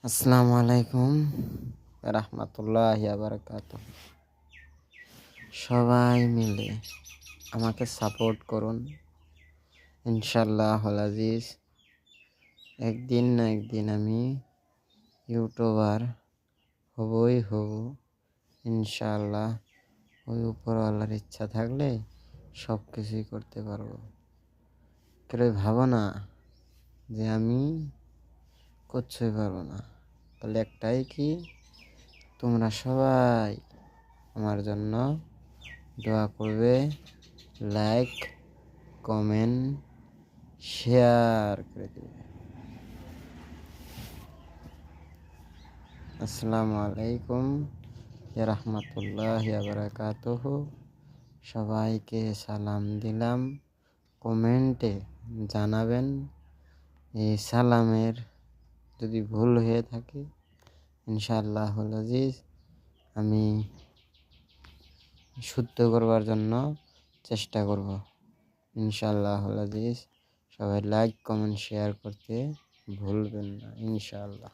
আসসালামু আলাইকুম রাহমাতুল্লাহি ওয়া বারাকাতুহু। সবাই মিলে আমাকে সাপোর্ট করুন, ইনশাআল্লাহুল আজিজ। একদিন না একদিন আমি ইউটিউবার হবই হব, ইনশাআল্লাহ। ওই উপরওয়ালার ইচ্ছা থাকলে সব কিছুই করতে পারবো। কেউ ভাবো না যে আমি কিচ্ছুই পারবো না। তাহলে একটাই কি, তোমরা সবাই আমার জন্য দোয়া করবে, লাইক, কমেন্ট, শেয়ার করে দেবে। আসসালামু আলাইকুম রাহমাতুল্লাহি ওয়া বারাকাতুহু। সবাইকে সালাম দিলাম। কমেন্টে জানাবেন এই সালামের যদি ভুল হয়ে থাকে, ইনশাআল্লাহুল আজিজ আমি শুদ্ধ করবার জন্য চেষ্টা করব, ইনশাআল্লাহুল আজিজ। সবাই লাইক, কমেন্ট, শেয়ার করতে ভুলবেন না, ইনশাআল্লাহ।